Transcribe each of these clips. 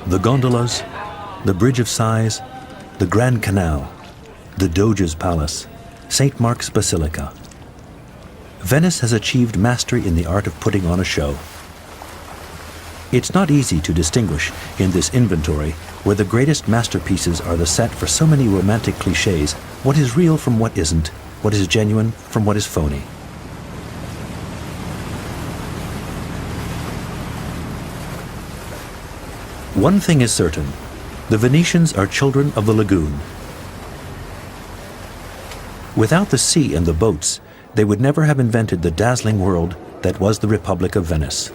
The gondolas, the Bridge of Sighs, the Grand Canal, the Doge's Palace, St. Mark's Basilica. Venice has achieved mastery in the art of putting on a show. It's not easy to distinguish in this inventory, where the greatest masterpieces are the set for so many romantic cliches, what is real from what isn't, what is genuine from what is phony. One thing is certain, the Venetians are children of the lagoon. Without the sea and the boats, they would never have invented the dazzling world that was the Republic of Venice.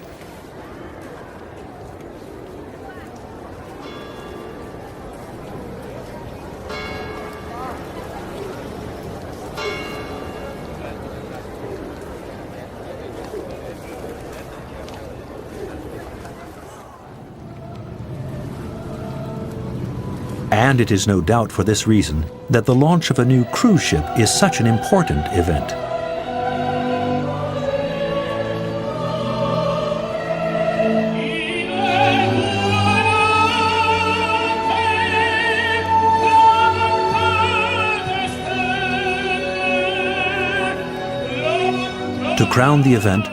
And it is no doubt for this reason that the launch of a new cruise ship is such an important event. To crown the event,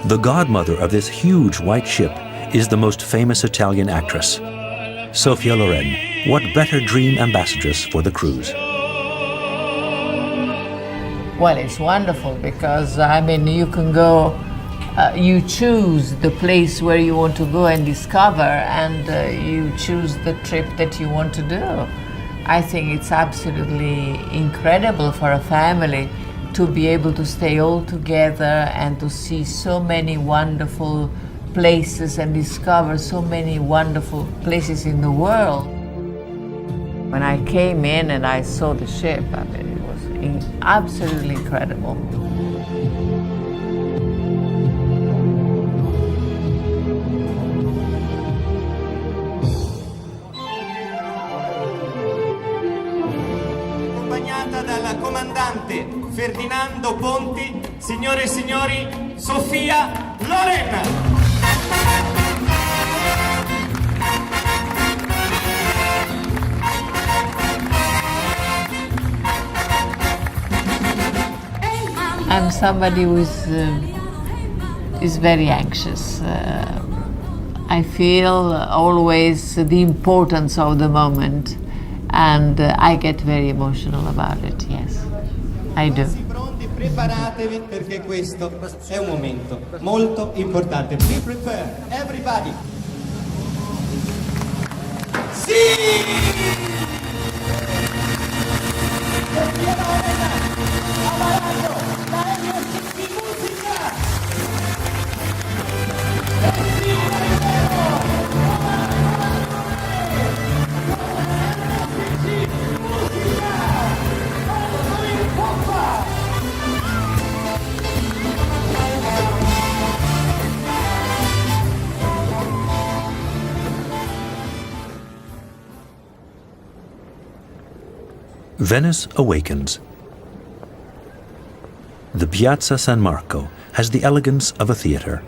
the godmother of this huge white ship is the most famous Italian actress, Sophia Loren. What better dream ambassadress for the cruise? Well, it's wonderful because, I mean, you can go, you choose the place where you want to go and discover, and you choose the trip that you want to do. I think it's absolutely incredible for a family to be able to stay all together and to see so many wonderful places and discover so many wonderful places in the world. When I came in and I saw the ship, I mean, it was absolutely incredible. Accompagnata dalla comandante Ferdinando Ponti, signore e signori, Sofia Loren. I'm somebody who is very anxious. I feel always the importance of the moment, and I get very emotional about it, yes, I do. Pronti, preparatevi perché questo è un momento molto importante. Be prepared, everybody. Sì! Venice awakens. The Piazza San Marco has the elegance of a theater.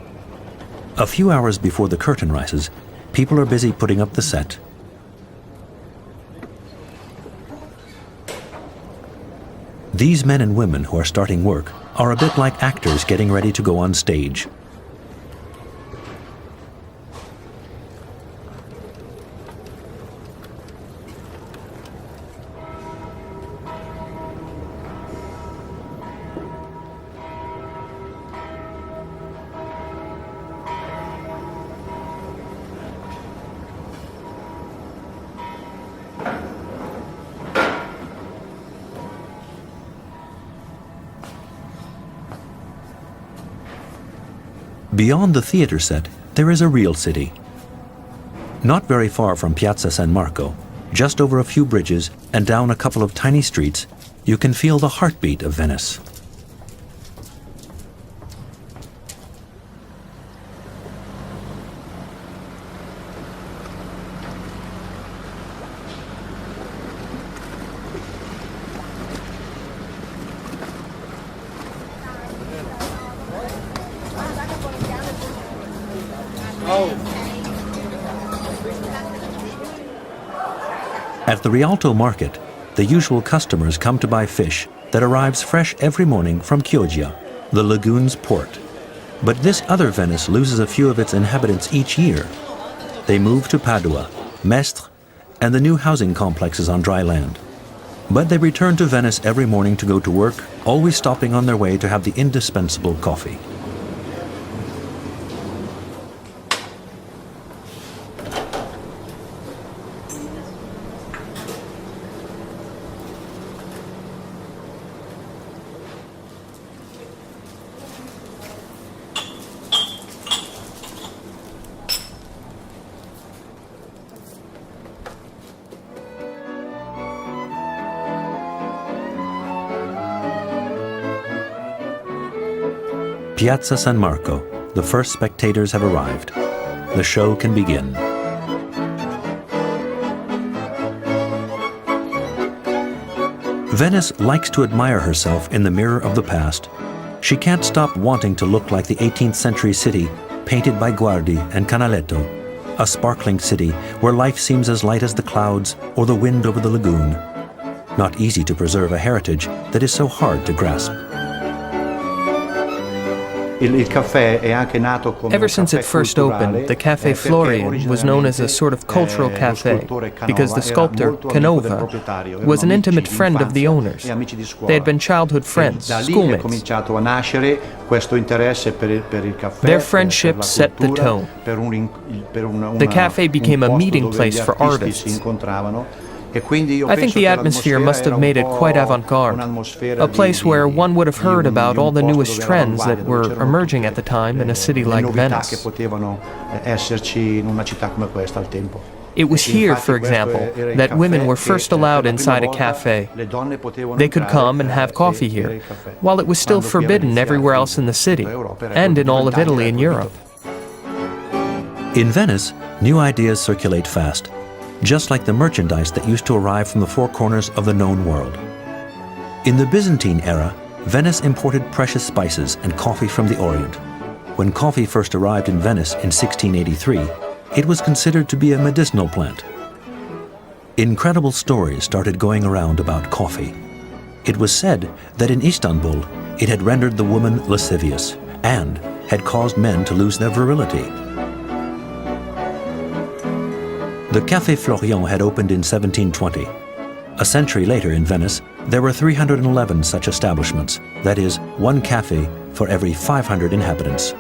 A few hours before the curtain rises, people are busy putting up the set. These men and women who are starting work are a bit like actors getting ready to go on stage. Beyond the theater set, there is a real city. Not very far from Piazza San Marco, just over a few bridges and down a couple of tiny streets, you can feel the heartbeat of Venice. At the Rialto market, the usual customers come to buy fish that arrives fresh every morning from Chioggia, the lagoon's port. But this other Venice loses a few of its inhabitants each year. They move to Padua, Mestre, and the new housing complexes on dry land. But they return to Venice every morning to go to work, always stopping on their way to have the indispensable coffee. Piazza San Marco, the first spectators have arrived. The show can begin. Venice likes to admire herself in the mirror of the past. She can't stop wanting to look like the 18th century city painted by Guardi and Canaletto, a sparkling city where life seems as light as the clouds or the wind over the lagoon. Not easy to preserve a heritage that is so hard to grasp. Ever since it first opened, the Café Florian was known as a sort of cultural café because the sculptor, Canova, was an intimate friend of the owners. They had been childhood friends, schoolmates. Their friendship set the tone. The café became a meeting place for artists. I think the atmosphere must have made it quite avant-garde, a place where one would have heard about all the newest trends that were emerging at the time in a city like Venice. It was here, for example, that women were first allowed inside a cafe. They could come and have coffee here, while it was still forbidden everywhere else in the city, and in all of Italy and Europe. In Venice, new ideas circulate fast, just like the merchandise that used to arrive from the four corners of the known world. In the Byzantine era, Venice imported precious spices and coffee from the Orient. When coffee first arrived in Venice in 1683, it was considered to be a medicinal plant. Incredible stories started going around about coffee. It was said that in Istanbul, it had rendered the woman lascivious and had caused men to lose their virility. The Café Florian had opened in 1720. A century later in Venice, there were 311 such establishments, that is, one café for every 500 inhabitants.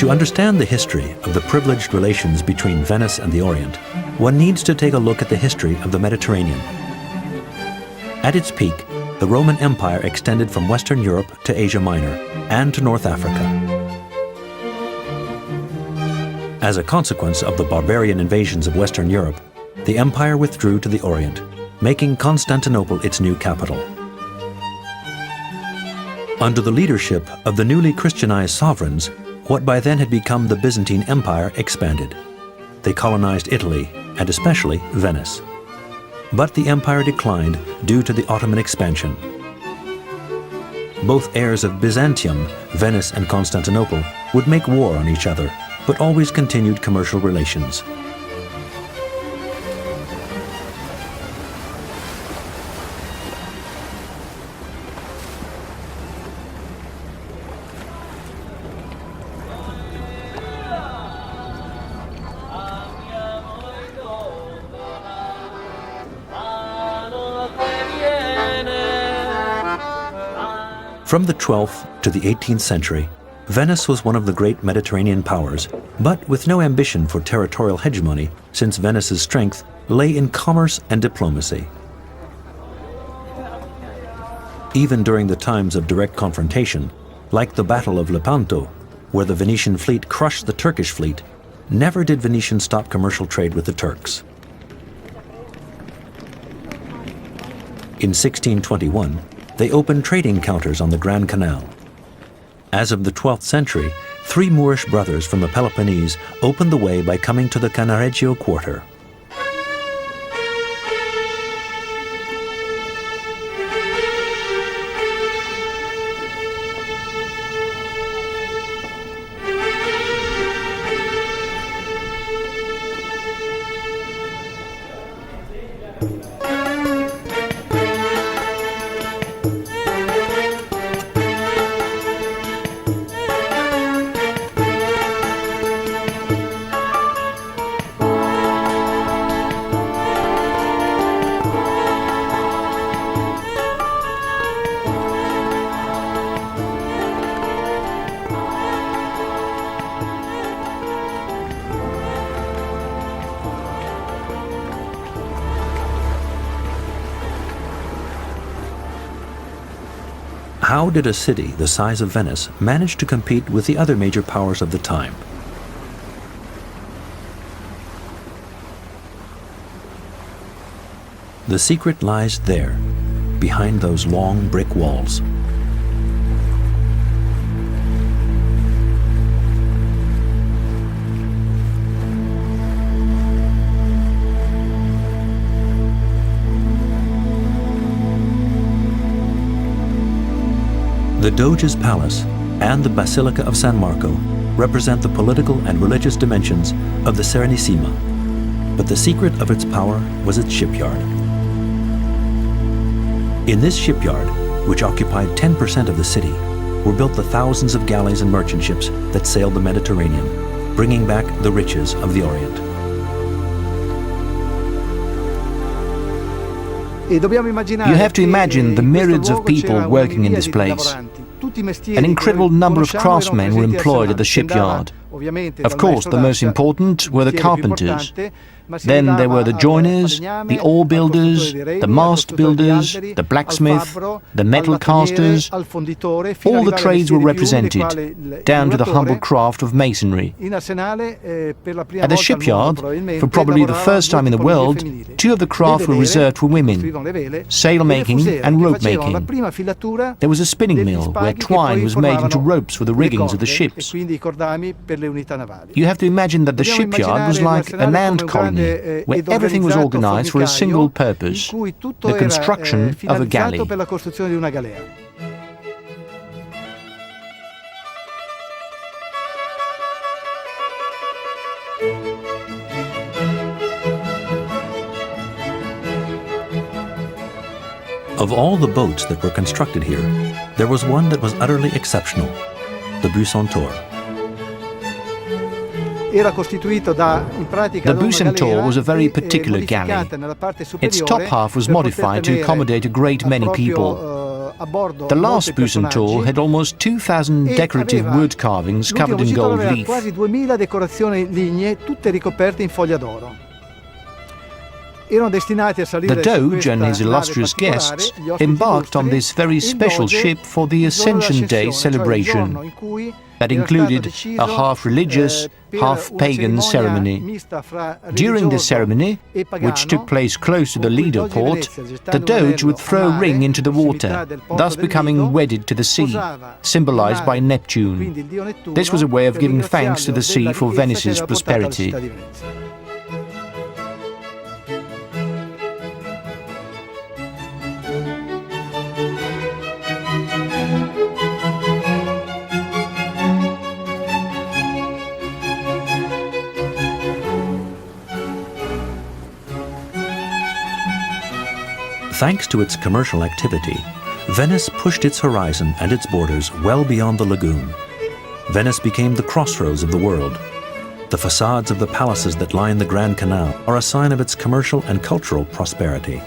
To understand the history of the privileged relations between Venice and the Orient, one needs to take a look at the history of the Mediterranean. At its peak, the Roman Empire extended from Western Europe to Asia Minor and to North Africa. As a consequence of the barbarian invasions of Western Europe, the empire withdrew to the Orient, making Constantinople its new capital. Under the leadership of the newly Christianized sovereigns, what by then had become the Byzantine Empire expanded. They colonized Italy, and especially Venice. But the empire declined due to the Ottoman expansion. Both heirs of Byzantium, Venice and Constantinople, would make war on each other, but always continued commercial relations. From the 12th to the 18th century, Venice was one of the great Mediterranean powers, but with no ambition for territorial hegemony, since Venice's strength lay in commerce and diplomacy. Even during the times of direct confrontation, like the Battle of Lepanto, where the Venetian fleet crushed the Turkish fleet, never did Venetians stop commercial trade with the Turks. In 1621, they opened trading counters on the Grand Canal. As of the 12th century, 3 Moorish brothers from the Peloponnese opened the way by coming to the Cannaregio quarter. How did a city the size of Venice manage to compete with the other major powers of the time? The secret lies there, behind those long brick walls. The Doge's Palace and the Basilica of San Marco represent the political and religious dimensions of the Serenissima, but the secret of its power was its shipyard. In this shipyard, which occupied 10% of the city, were built the thousands of galleys and merchant ships that sailed the Mediterranean, bringing back the riches of the Orient. You have to imagine the myriads of people working in this place. An incredible number of craftsmen were employed at the shipyard. Of course, the most important were the carpenters. Then there were the joiners, the oar builders, the mast builders, the blacksmith, the metal casters. All the trades were represented, down to the humble craft of masonry. At the shipyard, for probably the first time in the world, 2 of the craft were reserved for women, sail-making and rope-making. There was a spinning mill where twine was made into ropes for the riggings of the ships. You have to imagine that the shipyard was like an ant colony, where everything was organized for a single purpose, the construction of a galley. Of all the boats that were constructed here, there was one that was utterly exceptional, the Bucentaur. The Bucentaur was a very particular galley. Its top half was modified to accommodate a great many people. The last Bucentaur had almost 2,000 decorative wood carvings covered in gold leaf. The Doge and his illustrious guests embarked on this very special ship for the Ascension Day celebration. That included a half-religious, half-pagan ceremony. During this ceremony, which took place close to the Lido port, the Doge would throw a ring into the water, thus becoming wedded to the sea, symbolized by Neptune. This was a way of giving thanks to the sea for Venice's prosperity. Thanks to its commercial activity, Venice pushed its horizon and its borders well beyond the lagoon. Venice became the crossroads of the world. The facades of the palaces that line the Grand Canal are a sign of its commercial and cultural prosperity.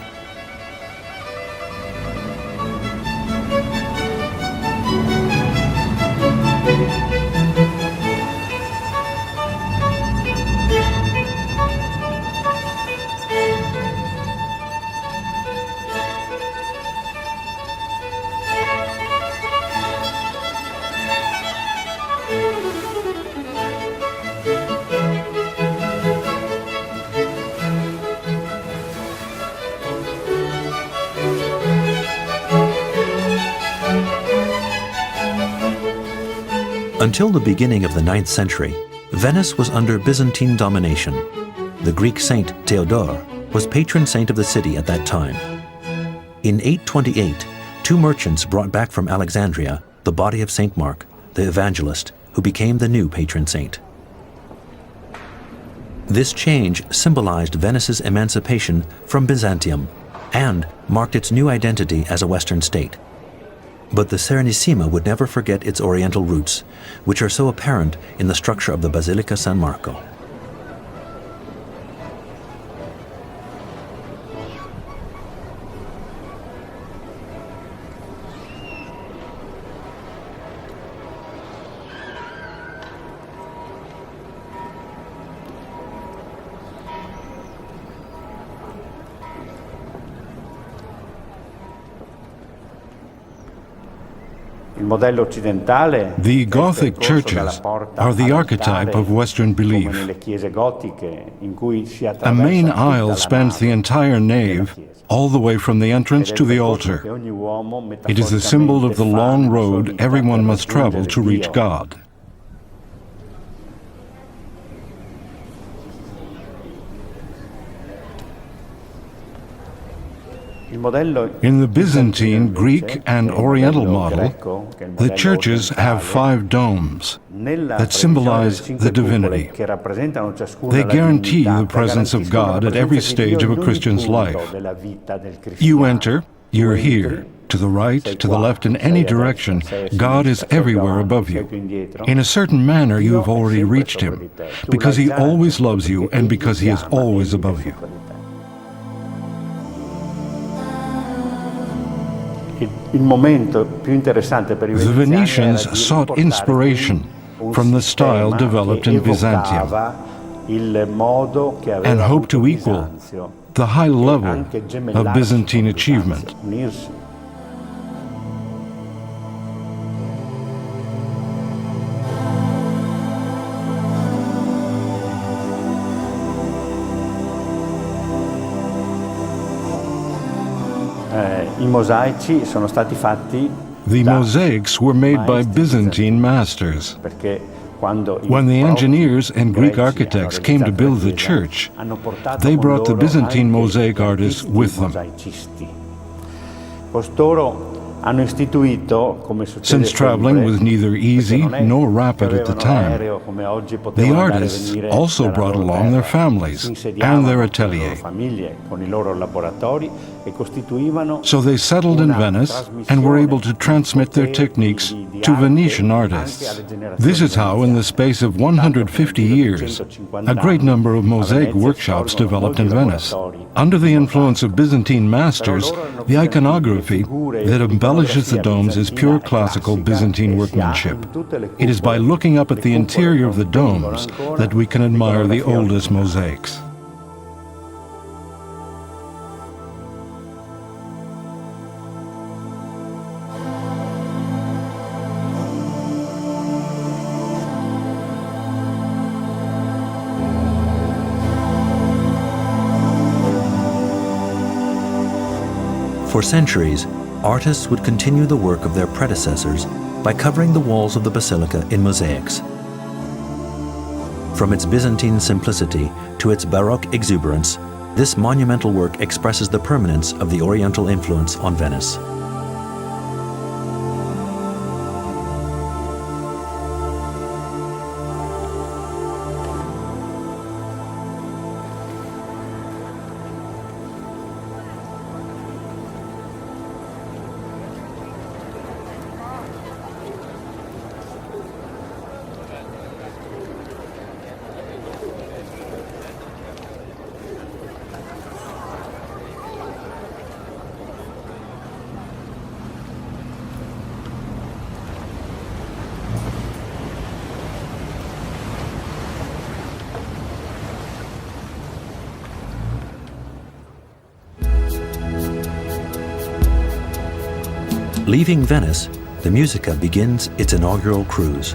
Until the beginning of the 9th century, Venice was under Byzantine domination. The Greek saint Theodore was patron saint of the city at that time. In 828, two merchants brought back from Alexandria the body of Saint Mark, the evangelist, who became the new patron saint. This change symbolized Venice's emancipation from Byzantium and marked its new identity as a Western state. But the Serenissima would never forget its Oriental roots, which are so apparent in the structure of the Basilica San Marco. The Gothic churches are the archetype of Western belief. A main aisle spans the entire nave, all the way from the entrance to the altar. It is a symbol of the long road everyone must travel to reach God. In the Byzantine, Greek, and Oriental model, the churches have 5 domes that symbolize the divinity. They guarantee the presence of God at every stage of a Christian's life. You enter, you're here. To the right, to the left, in any direction, God is everywhere above you. In a certain manner, you have already reached Him, because He always loves you and because He is always above you. The Venetians sought inspiration from the style developed in Byzantium and hoped to equal the high level of Byzantine achievement. The mosaics were made by Byzantine masters. When the engineers and Greek architects came to build the church, they brought the Byzantine mosaic artists with them. Since traveling was neither easy nor rapid at the time, the artists also brought along their families and their atelier. So they settled in Venice and were able to transmit their techniques to Venetian artists. This is how, in the space of 150 years, a great number of mosaic workshops developed in Venice. Under the influence of Byzantine masters, the iconography that embellishes the domes is pure classical Byzantine workmanship. It is by looking up at the interior of the domes that we can admire the oldest mosaics. For centuries, artists would continue the work of their predecessors by covering the walls of the basilica in mosaics. From its Byzantine simplicity to its Baroque exuberance, this monumental work expresses the permanence of the Oriental influence on Venice. Leaving Venice, the Musica begins its inaugural cruise.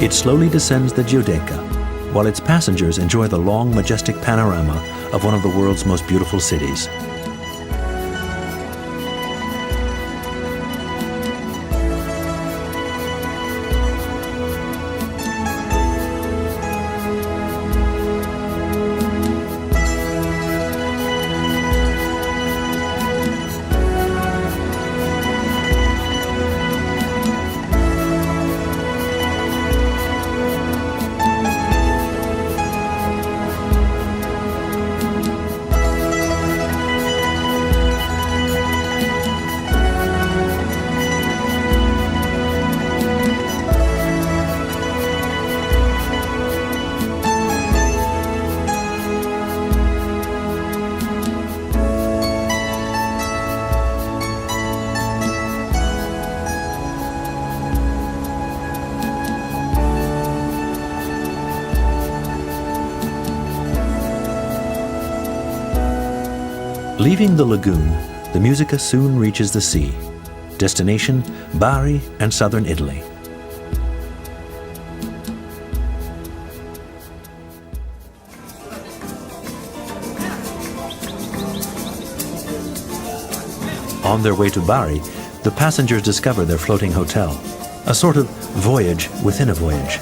It slowly descends the Giudecca, while its passengers enjoy the long, majestic panorama of one of the world's most beautiful cities. Leaving the lagoon, the Musica soon reaches the sea. Destination, Bari and southern Italy. On their way to Bari, the passengers discover their floating hotel, a sort of voyage within a voyage.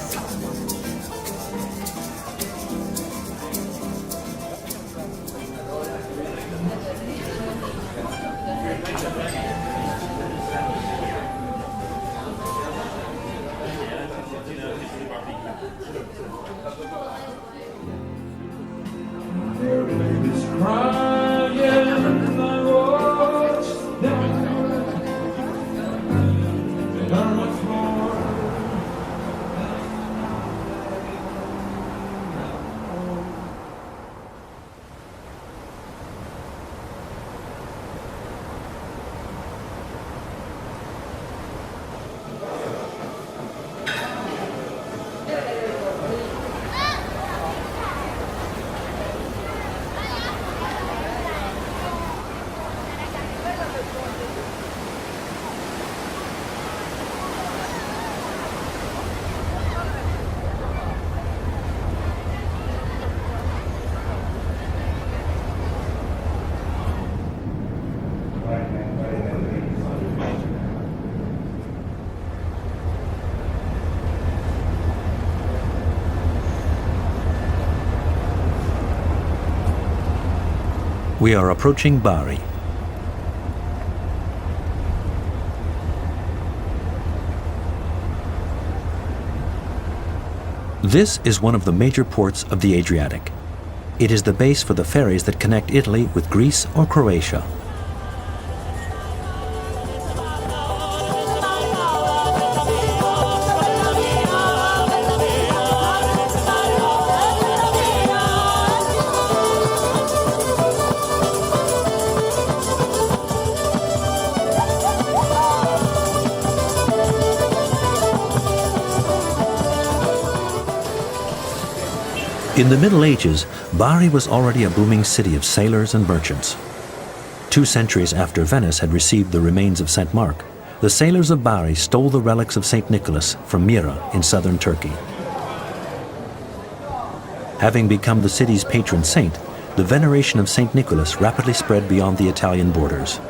We are approaching Bari. This is one of the major ports of the Adriatic. It is the base for the ferries that connect Italy with Greece or Croatia. In the Middle Ages, Bari was already a booming city of sailors and merchants. 2 centuries after Venice had received the remains of St. Mark, the sailors of Bari stole the relics of St. Nicholas from Myra in southern Turkey. Having become the city's patron saint, the veneration of St. Nicholas rapidly spread beyond the Italian borders.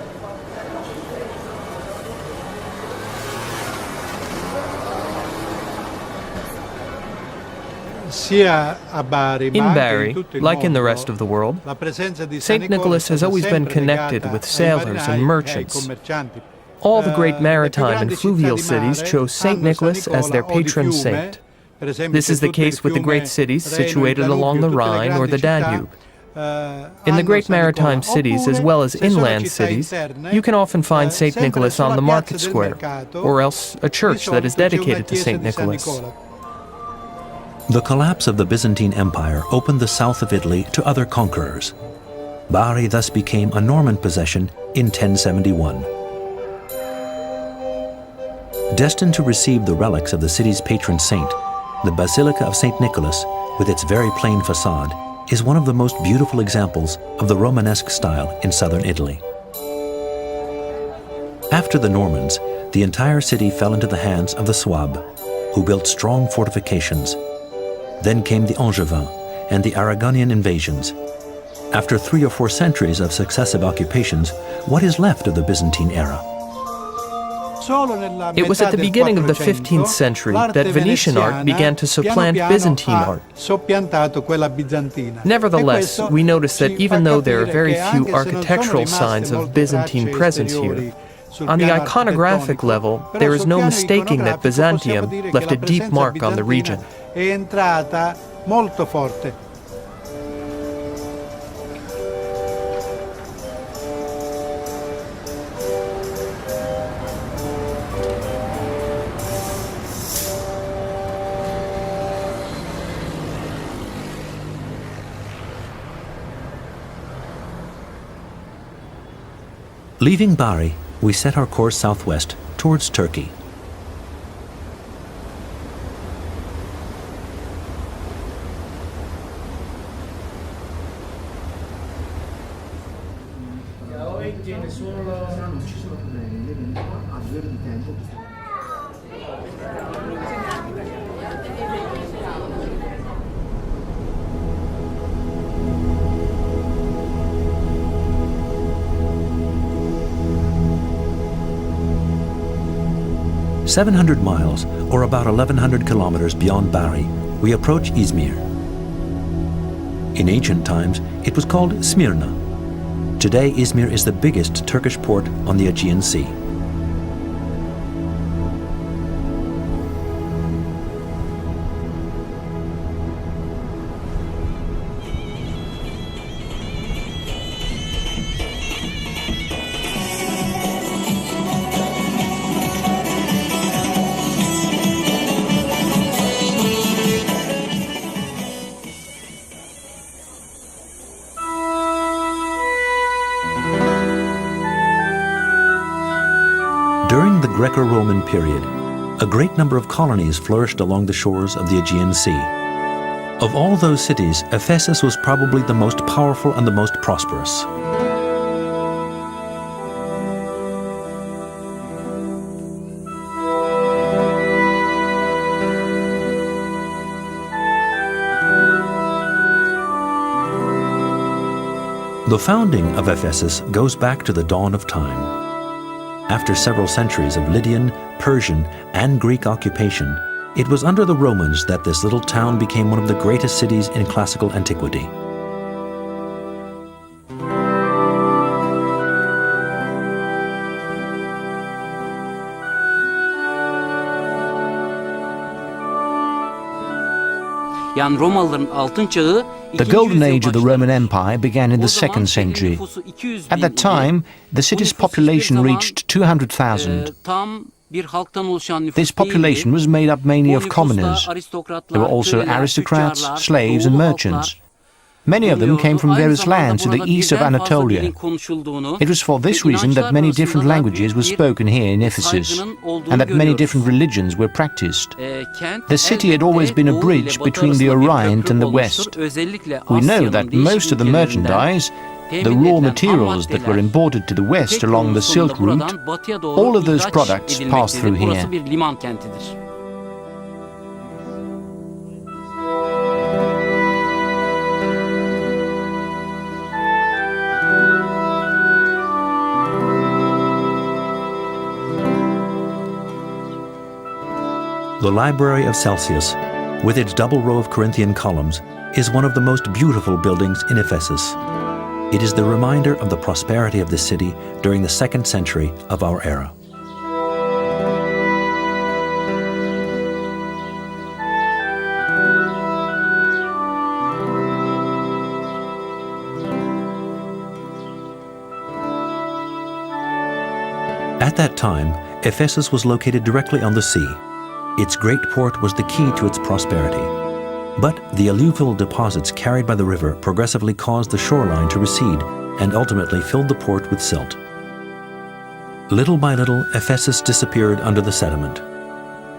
In Bari, like in the rest of the world, St. Nicholas has always been connected with sailors and merchants. All the great maritime and fluvial cities chose St. Nicholas as their patron saint. This is the case with the great cities situated along the Rhine or the Danube. In the great maritime cities as well as inland cities, you can often find St. Nicholas on the market square, or else a church that is dedicated to St. Nicholas. The collapse of the Byzantine Empire opened the south of Italy to other conquerors. Bari thus became a Norman possession in 1071. Destined to receive the relics of the city's patron saint, the Basilica of St. Nicholas, with its very plain facade, is one of the most beautiful examples of the Romanesque style in southern Italy. After the Normans, the entire city fell into the hands of the Swab. who built strong fortifications. Then came the Angevins and the Aragonian invasions. After 3 or 4 centuries of successive occupations, what is left of the Byzantine era? It was at the beginning of the 15th century that Venetian art began to supplant Byzantine art. Nevertheless, we notice that even though there are very few architectural signs of Byzantine presence here, on the iconographic level, there is no mistaking that Byzantium left a deep mark on the region. Leaving Bari, we set our course southwest towards Turkey. "700 miles, or about 1,100 kilometers beyond Bari, we approach Izmir. In ancient times, it was called Smyrna. Today, Izmir is the biggest Turkish port on the Aegean Sea. During the Greco-Roman period, a great number of colonies flourished along the shores of the Aegean Sea. Of all those cities, Ephesus was probably the most powerful and the most prosperous. The founding of Ephesus goes back to the dawn of time. After several centuries of Lydian, Persian, and Greek occupation, it was under the Romans that this little town became one of the greatest cities in classical antiquity. The golden age of the Roman Empire began in the 2nd century. At that time, the city's population reached 200,000. This population was made up mainly of commoners. There were also aristocrats, slaves, and merchants. Many of them came from various lands to the east of Anatolia. It was for this reason that many different languages were spoken here in Ephesus, and that many different religions were practiced. The city had always been a bridge between the Orient and the West. We know that most of the merchandise, the raw materials that were imported to the West along the Silk Route, all of those products passed through here. The Library of Celsius, with its double row of Corinthian columns, is one of the most beautiful buildings in Ephesus. It is the reminder of the prosperity of the city during the 2nd century of our era. At that time, Ephesus was located directly on the sea. Its great port was the key to its prosperity. But the alluvial deposits carried by the river progressively caused the shoreline to recede and ultimately filled the port with silt. Little by little, Ephesus disappeared under the sediment.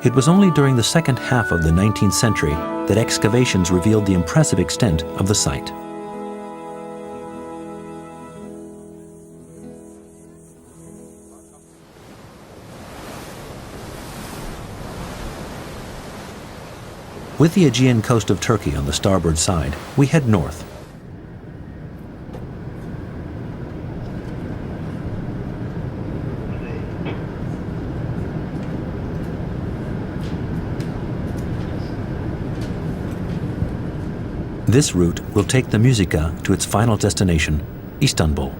It was only during the second half of the 19th century that excavations revealed the impressive extent of the site. With the Aegean coast of Turkey on the starboard side, we head north. This route will take the Musica to its final destination, Istanbul.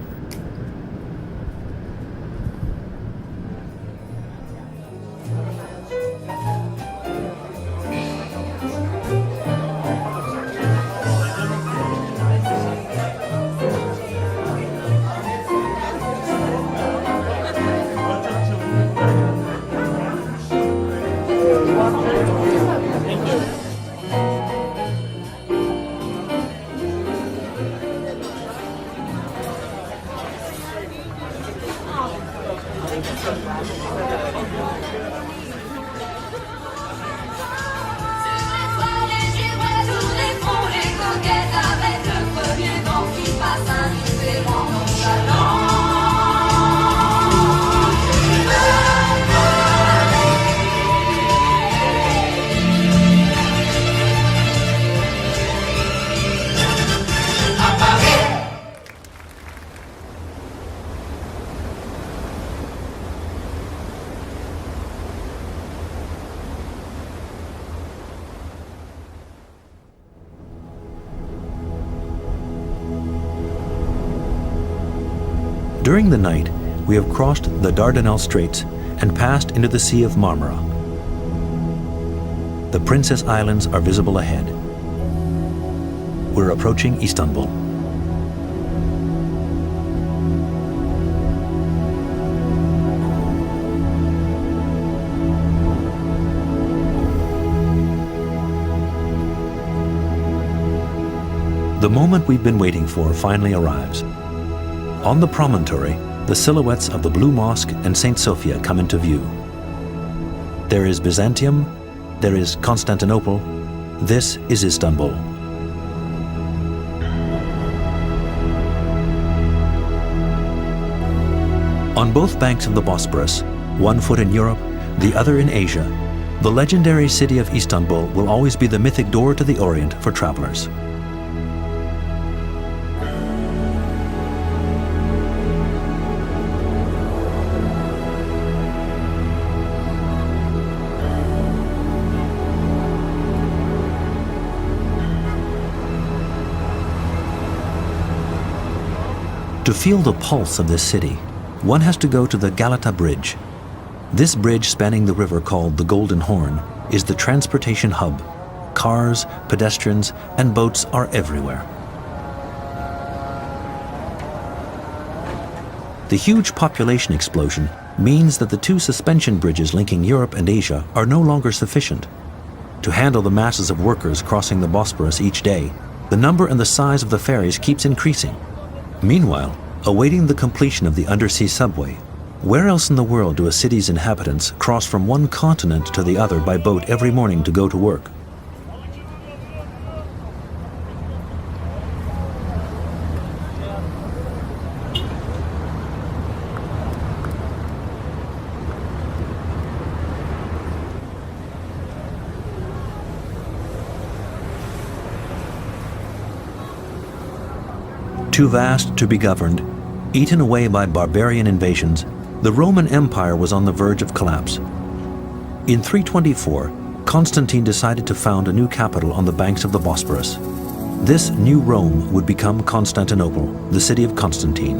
During the night, we have crossed the Dardanelles Straits and passed into the Sea of Marmara. The Princess Islands are visible ahead. We're approaching Istanbul. The moment we've been waiting for finally arrives. On the promontory, the silhouettes of the Blue Mosque and St. Sophia come into view. There is Byzantium, there is Constantinople, this is Istanbul. On both banks of the Bosporus, one foot in Europe, the other in Asia, the legendary city of Istanbul will always be the mythic door to the Orient for travelers. To feel the pulse of this city, one has to go to the Galata Bridge. This bridge spanning the river called the Golden Horn is the transportation hub. Cars, pedestrians, and boats are everywhere. The huge population explosion means that the two suspension bridges linking Europe and Asia are no longer sufficient. To handle the masses of workers crossing the Bosporus each day, the number and the size of the ferries keeps increasing. Meanwhile, awaiting the completion of the undersea subway, where else in the world do a city's inhabitants cross from one continent to the other by boat every morning to go to work? Too vast to be governed, eaten away by barbarian invasions, the Roman Empire was on the verge of collapse. In 324, Constantine decided to found a new capital on the banks of the Bosporus. This new Rome would become Constantinople, the city of Constantine.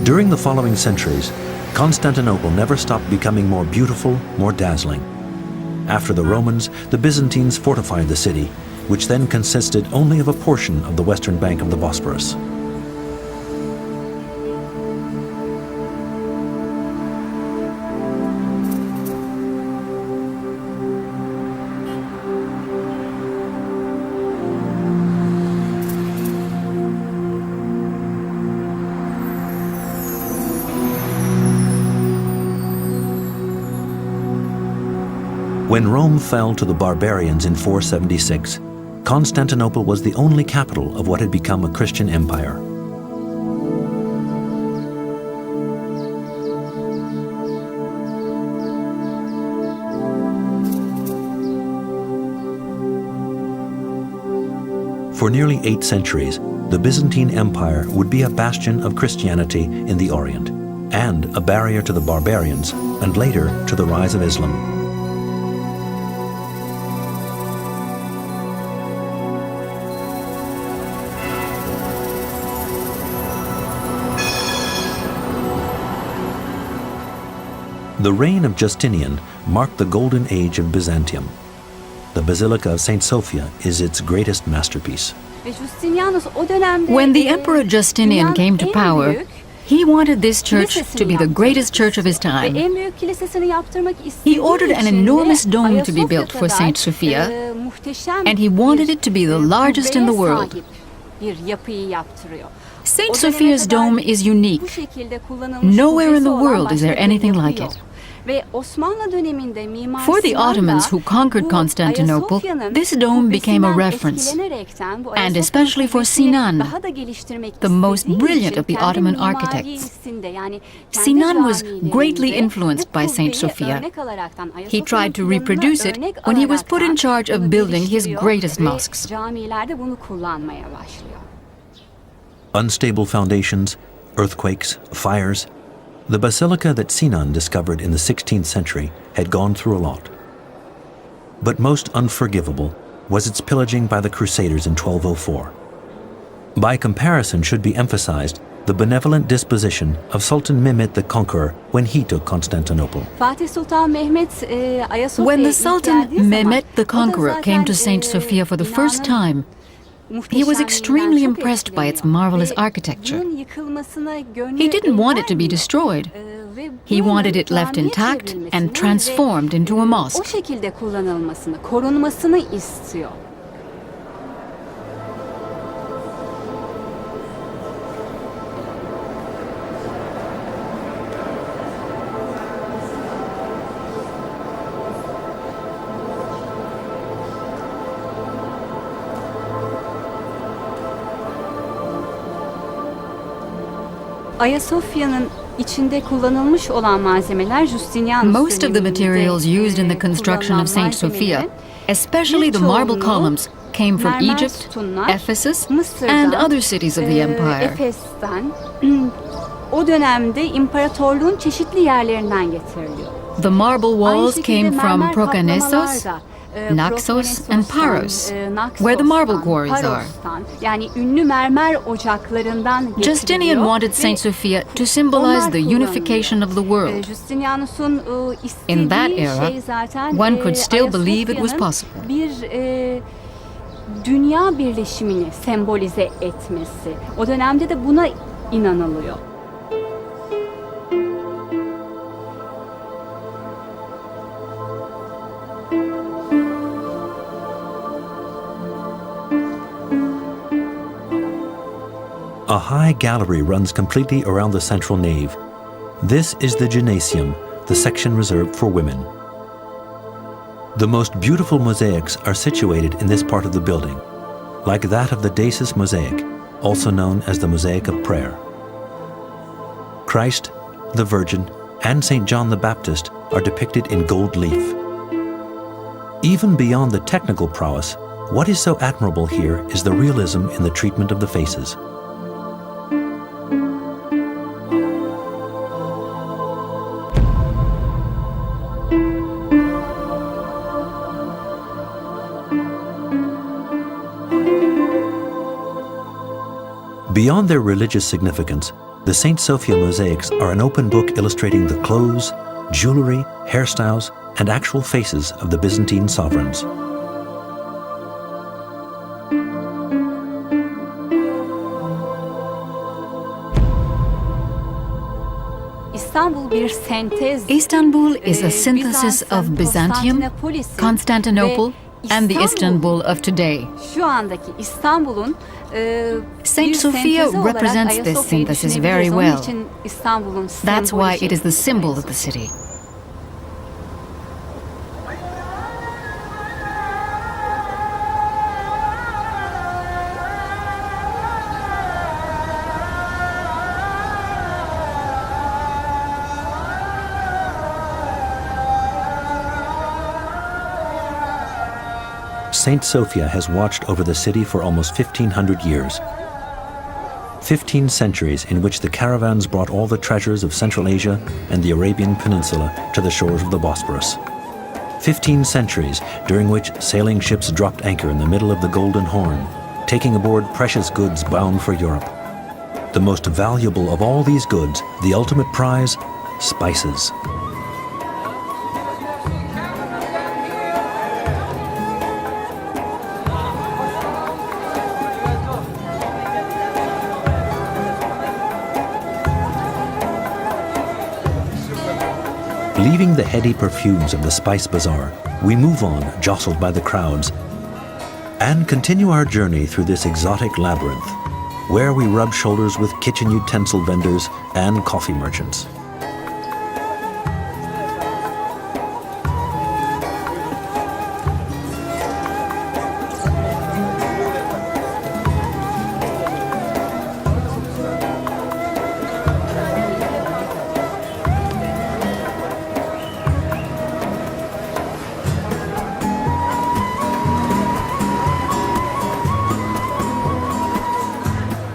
During the following centuries, Constantinople never stopped becoming more beautiful, more dazzling. After the Romans, the Byzantines fortified the city, which then consisted only of a portion of the western bank of the Bosporus. When Rome fell to the barbarians in 476, Constantinople was the only capital of what had become a Christian empire. For nearly 8 centuries, the Byzantine Empire would be a bastion of Christianity in the Orient, and a barrier to the barbarians, and later to the rise of Islam. The reign of Justinian marked the golden age of Byzantium. The Basilica of St. Sophia is its greatest masterpiece. When the Emperor Justinian came to power, he wanted this church to be the greatest church of his time. He ordered an enormous dome to be built for St. Sophia, and he wanted it to be the largest in the world. St. Sophia's dome is unique. Nowhere in the world is there anything like it. For the Ottomans who conquered Constantinople, this dome became a reference, and especially for Sinan, the most brilliant of the Ottoman architects. Sinan was greatly influenced by St. Sophia. He tried to reproduce it when he was put in charge of building his greatest mosques. Unstable foundations, earthquakes, fires. The basilica that Sinan discovered in the 16th century had gone through a lot. But most unforgivable was its pillaging by the Crusaders in 1204. By comparison should be emphasized the benevolent disposition of Sultan Mehmed the Conqueror when he took Constantinople. When the Sultan Mehmed the Conqueror came to St. Sophia for the first time, he was extremely impressed by its marvelous architecture. He didn't want it to be destroyed. He wanted it left intact and transformed into a mosque. Most of the materials used in the construction of St. Sophia, especially the marble columns, came from Egypt, Ephesus, and other cities of the empire. The marble walls came from Prokanessos, Naxos, and Paros, where the marble quarries are. Justinian wanted St. Sophia to symbolize the unification of the world. In that era, one could still believe it was possible. Dünya birleşimini sembolize etmesi. O dönemde de buna inanılıyor. A high gallery runs completely around the central nave. This is the gymnasium, the section reserved for women. The most beautiful mosaics are situated in this part of the building, like that of the Dacis mosaic, also known as the Mosaic of Prayer. Christ, the Virgin, and St. John the Baptist are depicted in gold leaf. Even beyond the technical prowess, what is so admirable here is the realism in the treatment of the faces. Beyond their religious significance, the St. Sophia mosaics are an open book illustrating the clothes, jewelry, hairstyles, and actual faces of the Byzantine sovereigns. Istanbul is a synthesis of Byzantium, Constantinople, and the Istanbul of today. St. Sophia represents this synthesis very well. That's why it is the symbol of the city. Saint Sophia has watched over the city for almost 1,500 years. 15 centuries in which the caravans brought all the treasures of Central Asia and the Arabian Peninsula to the shores of the Bosporus. 15 centuries during which sailing ships dropped anchor in the middle of the Golden Horn, taking aboard precious goods bound for Europe. The most valuable of all these goods, the ultimate prize, spices. Leaving the heady perfumes of the spice bazaar, we move on, jostled by the crowds, and continue our journey through this exotic labyrinth, where we rub shoulders with kitchen utensil vendors and coffee merchants.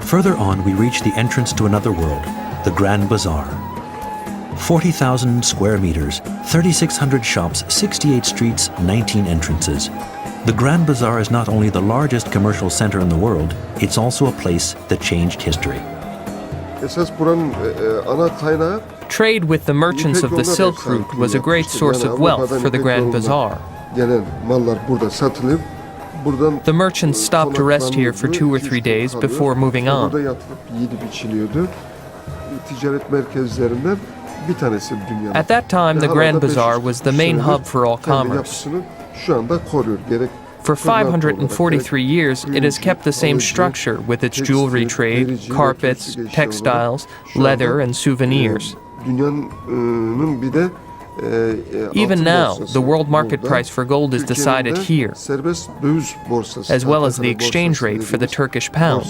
Further on, we reach the entrance to another world, the Grand Bazaar. 40,000 square meters, 3,600 shops, 68 streets, 19 entrances. The Grand Bazaar is not only the largest commercial center in the world, it's also a place that changed history. Trade with the merchants of the Silk Route was a great source of wealth for the Grand Bazaar. The merchants stopped to rest here for 2 or 3 days before moving on. At that time, the Grand Bazaar was the main hub for all commerce. For 543 years, it has kept the same structure with its jewelry trade, carpets, textiles, leather, and souvenirs. Even now, the world market price for gold is decided here, as well as the exchange rate for the Turkish pound.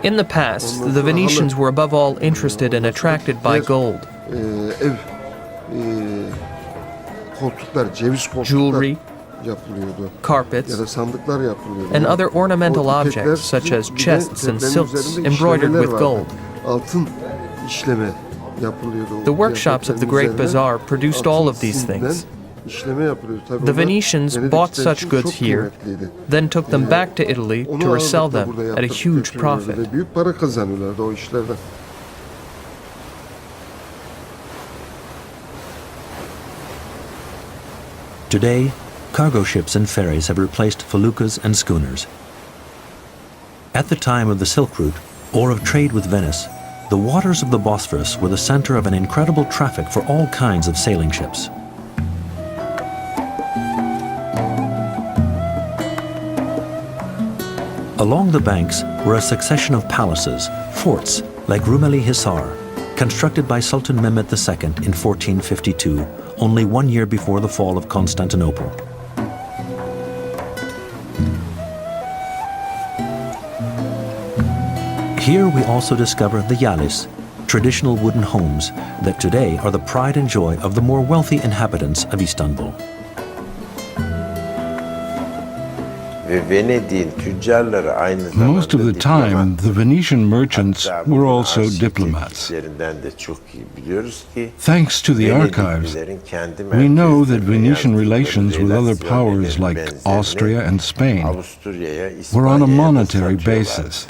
In the past, the Venetians were above all interested and attracted by gold. Jewelry, carpets, and other ornamental objects such as chests and silks embroidered with gold. The workshops of the Great Bazaar produced all of these things. The Venetians bought such goods here, then took them back to Italy to resell them at a huge profit. Today, cargo ships and ferries have replaced feluccas and schooners. At the time of the Silk Route, or of trade with Venice, the waters of the Bosphorus were the center of an incredible traffic for all kinds of sailing ships. Along the banks were a succession of palaces, forts, like Rumeli Hisar, constructed by Sultan Mehmed II in 1452, only 1 year before the fall of Constantinople. Here we also discover the yalis, traditional wooden homes that today are the pride and joy of the more wealthy inhabitants of Istanbul. Most of the time, the Venetian merchants were also diplomats. Thanks to the archives, we know that Venetian relations with other powers like Austria and Spain were on a monetary basis.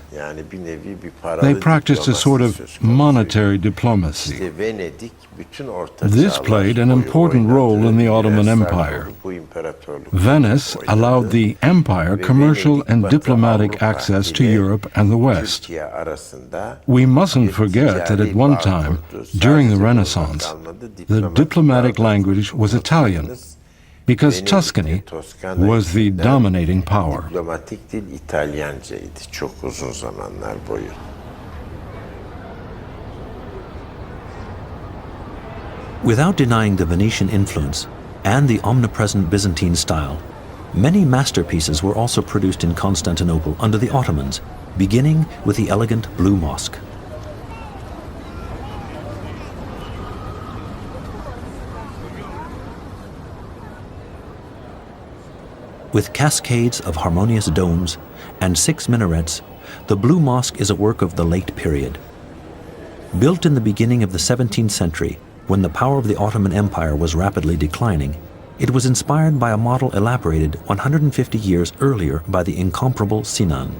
They practiced a sort of monetary diplomacy. This played an important role in the Ottoman Empire. Venice allowed the empire commercial and diplomatic access to Europe and the West. We mustn't forget that at one time, during the Renaissance, the diplomatic language was Italian, because Tuscany was the dominating power. Diplomatik dil İtalyancaydı çok uzun zamanlar boyu. Without denying the Venetian influence and the omnipresent Byzantine style, many masterpieces were also produced in Constantinople under the Ottomans, beginning with the elegant Blue Mosque. With cascades of harmonious domes and 6 minarets, the Blue Mosque is a work of the late period. Built in the beginning of the 17th century, when the power of the Ottoman Empire was rapidly declining, it was inspired by a model elaborated 150 years earlier by the incomparable Sinan.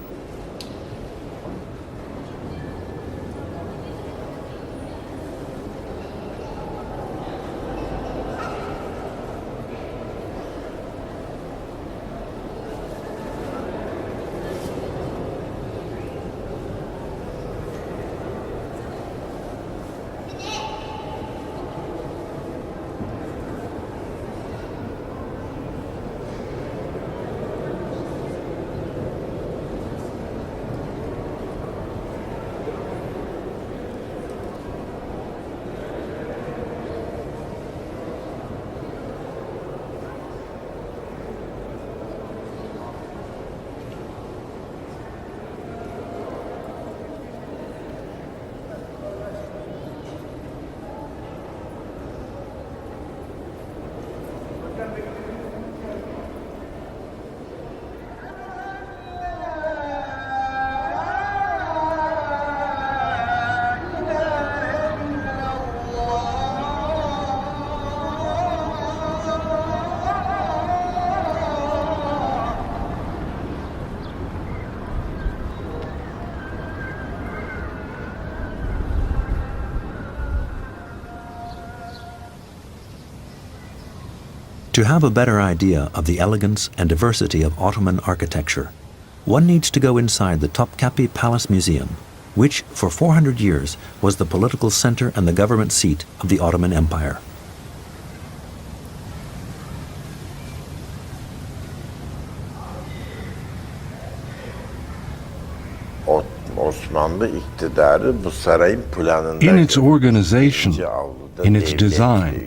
To have a better idea of the elegance and diversity of Ottoman architecture, one needs to go inside the Topkapi Palace Museum, which for 400 years was the political center and the government seat of the Ottoman Empire. In its organization, in its design,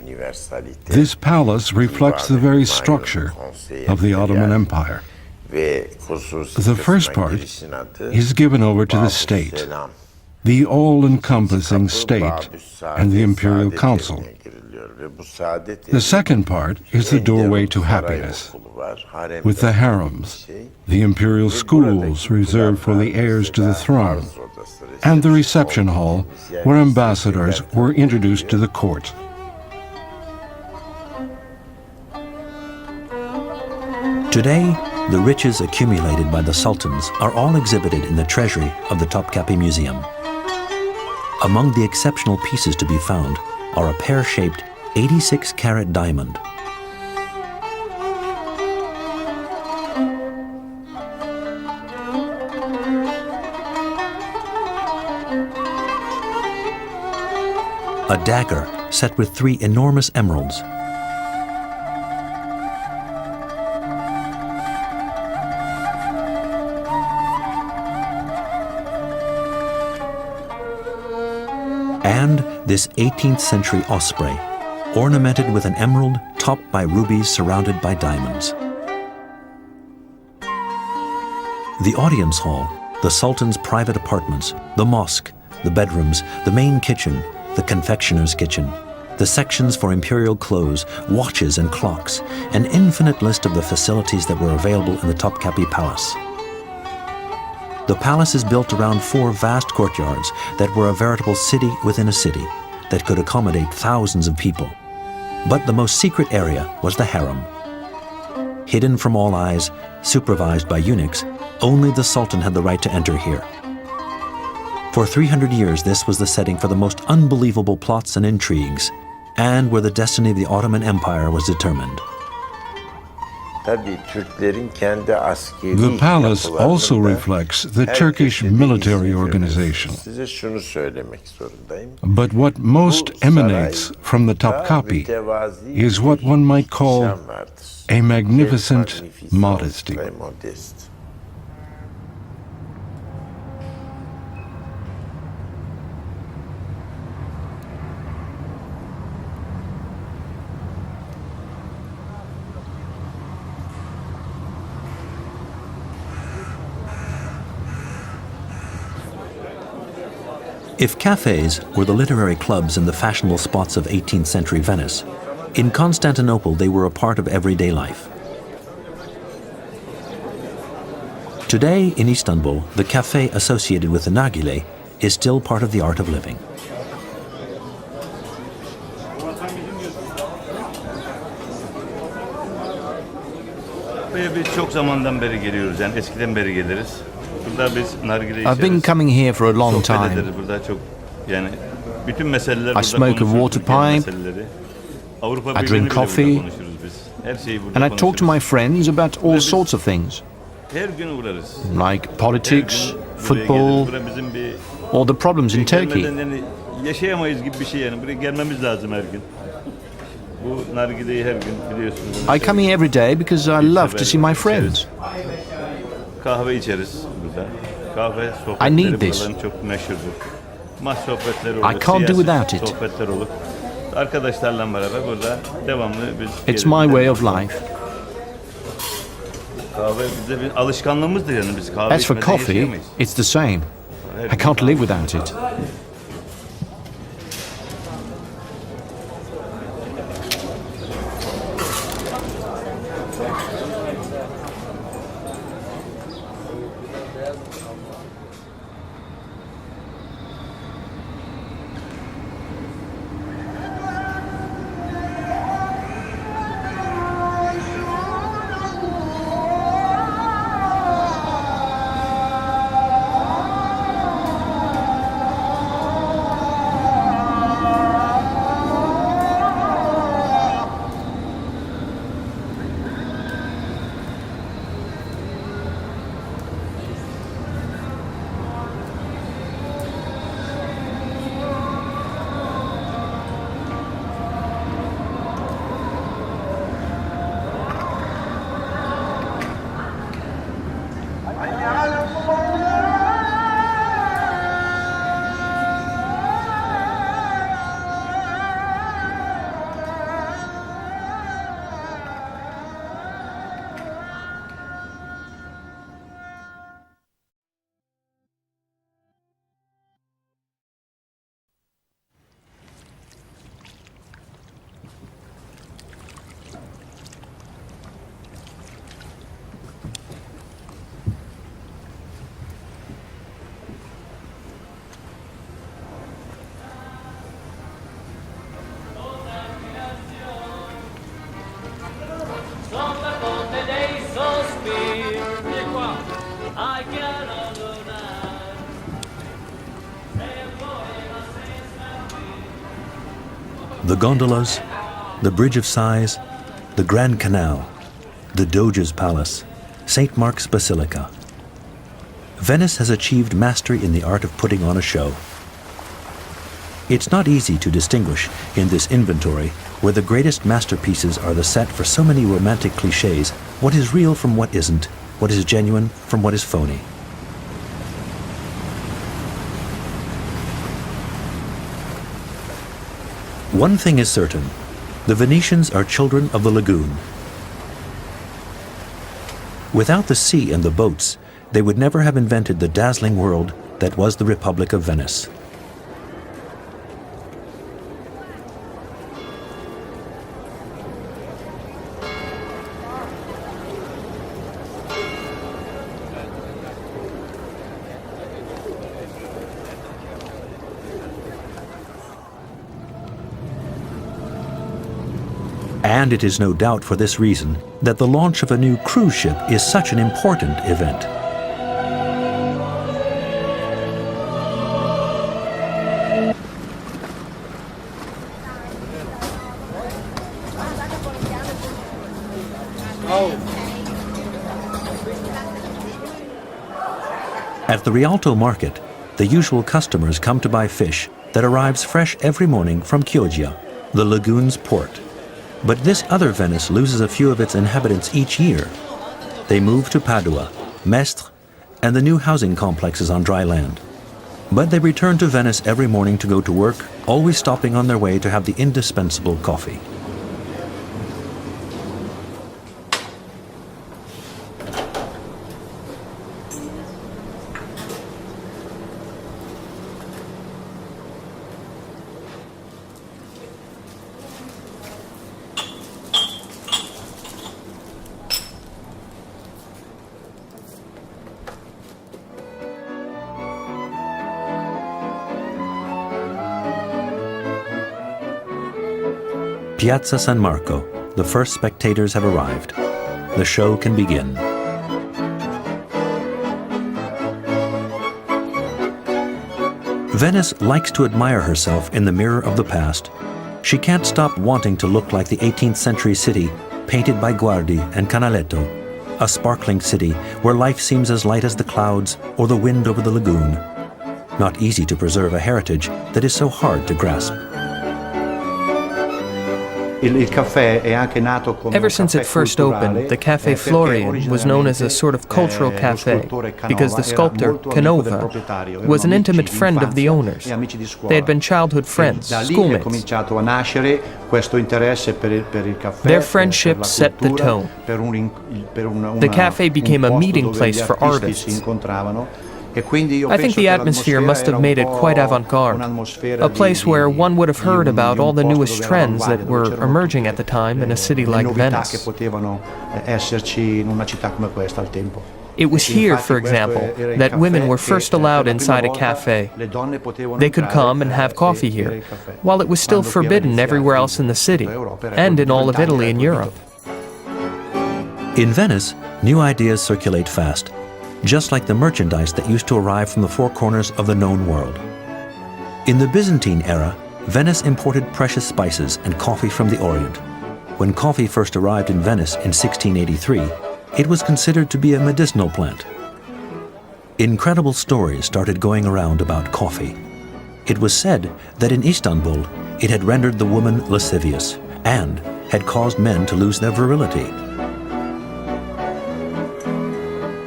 this palace reflects the very structure of the Ottoman Empire. The first part is given over to the state, the all-encompassing state and the imperial council. The second part is the doorway to happiness, with the harems, the imperial schools reserved for the heirs to the throne, and the reception hall where ambassadors were introduced to the court. Today, the riches accumulated by the sultans are all exhibited in the treasury of the Topkapi Museum. Among the exceptional pieces to be found are a pear-shaped 86-carat diamond, a dagger set with 3 enormous emeralds, and this 18th century osprey, ornamented with an emerald topped by rubies surrounded by diamonds. The audience hall, the Sultan's private apartments, the mosque, the bedrooms, the main kitchen, the confectioner's kitchen, the sections for imperial clothes, watches and clocks, an infinite list of the facilities that were available in the Topkapi Palace. The palace is built around 4 vast courtyards that were a veritable city within a city that could accommodate thousands of people. But the most secret area was the harem. Hidden from all eyes, supervised by eunuchs, only the Sultan had the right to enter here. For 300 years, this was the setting for the most unbelievable plots and intrigues, and where the destiny of the Ottoman Empire was determined. The palace also reflects the Turkish military organization. But what most emanates from the Topkapi is what one might call a magnificent modesty. If cafes were the literary clubs and the fashionable spots of 18th century Venice, in Constantinople they were a part of everyday life. Today in Istanbul, the cafe associated with the nargile is still part of the art of living. I've been coming here for a long time. I smoke a water pipe, I drink coffee, and I talk to my friends about all sorts of things, like politics, football, or the problems in Turkey. I come here every day because I love to see my friends. I need this. I can't do without it. It's my way of life. As for coffee, it's the same. I can't live without it. The gondolas, the Bridge of Sighs, the Grand Canal, the Doge's Palace, St. Mark's Basilica. Venice has achieved mastery in the art of putting on a show. It's not easy to distinguish in this inventory, where the greatest masterpieces are the set for so many romantic cliches, what is real from what isn't, what is genuine from what is phony. One thing is certain, the Venetians are children of the lagoon. Without the sea and the boats, they would never have invented the dazzling world that was the Republic of Venice. And it is no doubt for this reason that the launch of a new cruise ship is such an important event. At the Rialto market, the usual customers come to buy fish that arrives fresh every morning from Chioggia, the lagoon's port. But this other Venice loses a few of its inhabitants each year. They move to Padua, Mestre, and the new housing complexes on dry land. But they return to Venice every morning to go to work, always stopping on their way to have the indispensable coffee. Piazza San Marco. The first spectators have arrived. The show can begin. Venice likes to admire herself in the mirror of the past. She can't stop wanting to look like the 18th century city painted by Guardi and Canaletto, a sparkling city where life seems as light as the clouds or the wind over the lagoon. Not easy to preserve a heritage that is so hard to grasp. Ever since it first opened, the Café Florian was known as a sort of cultural café because the sculptor, Canova, was an intimate friend of the owners. They had been childhood friends, schoolmates. Their friendship set the tone. The café became a meeting place for artists. I think the atmosphere must have made it quite avant-garde, a place where one would have heard about all the newest trends that were emerging at the time in a city like Venice. It was here, for example, that women were first allowed inside a cafe. They could come and have coffee here, while it was still forbidden everywhere else in the city, and in all of Italy and Europe. In Venice, new ideas circulate fast, just like the merchandise that used to arrive from the four corners of the known world. In the Byzantine era, Venice imported precious spices and coffee from the Orient. When coffee first arrived in Venice in 1683, it was considered to be a medicinal plant. Incredible stories started going around about coffee. It was said that in Istanbul, it had rendered the woman lascivious and had caused men to lose their virility.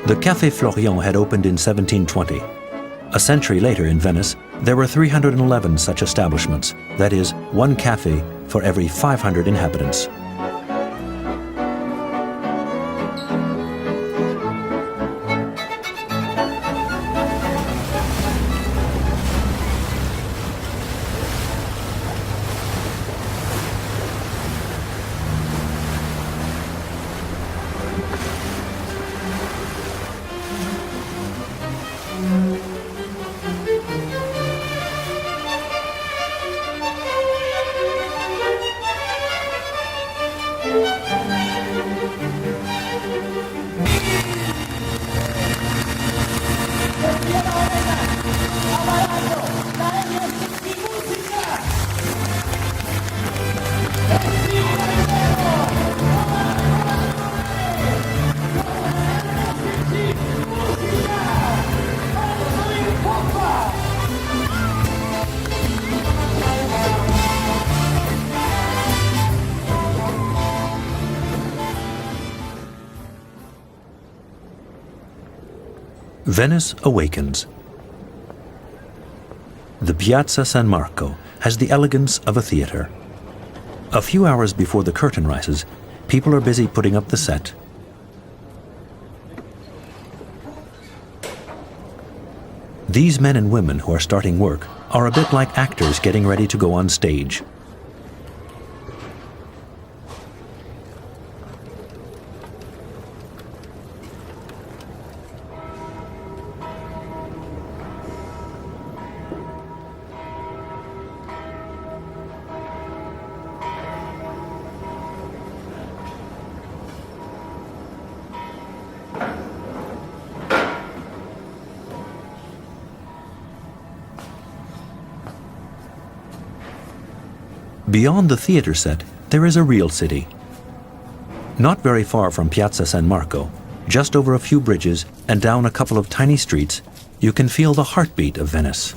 The Café Florian had opened in 1720. A century later in Venice, there were 311 such establishments, that is, one café for every 500 inhabitants. Venice awakens. The Piazza San Marco has the elegance of a theater. A few hours before the curtain rises, people are busy putting up the set. These men and women who are starting work are a bit like actors getting ready to go on stage. Beyond the theater set, there is a real city. Not very far from Piazza San Marco, just over a few bridges and down a couple of tiny streets, you can feel the heartbeat of Venice.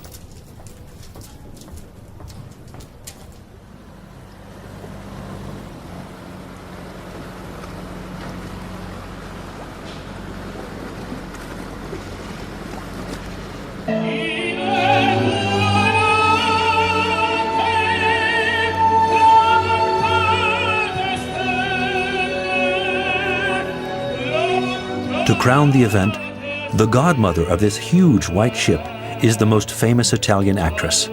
To crown the event, the godmother of this huge white ship is the most famous Italian actress,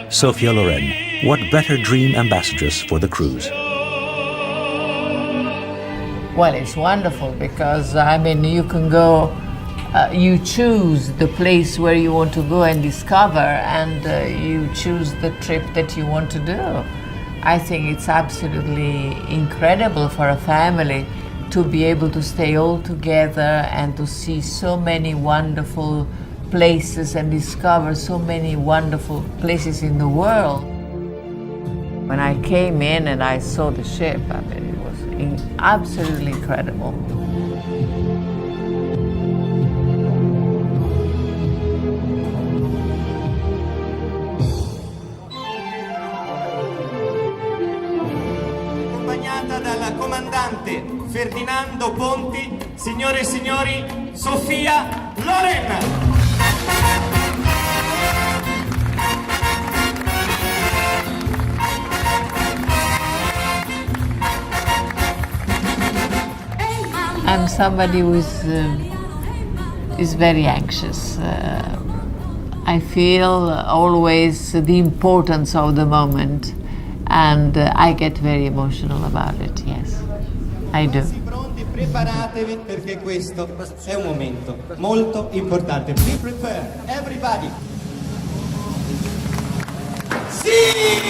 Sophia Loren. What better dream ambassadress for the cruise? Well, it's wonderful because, I mean, you can go, you choose the place where you want to go and discover, and you choose the trip that you want to do. I think it's absolutely incredible for a family to be able to stay all together and to see so many wonderful places and discover so many wonderful places in the world. When I came in and I saw the ship, I mean, it was absolutely incredible. Accompagnata dalla comandante Ferdinando Ponti, signore e signori, Sofia Loren. I'm somebody who is very anxious. I feel always the importance of the moment, and I get very emotional about it, yes, I do. Pronti, preparatevi perché questo è un momento molto importante. Be prepared, everybody. Sì!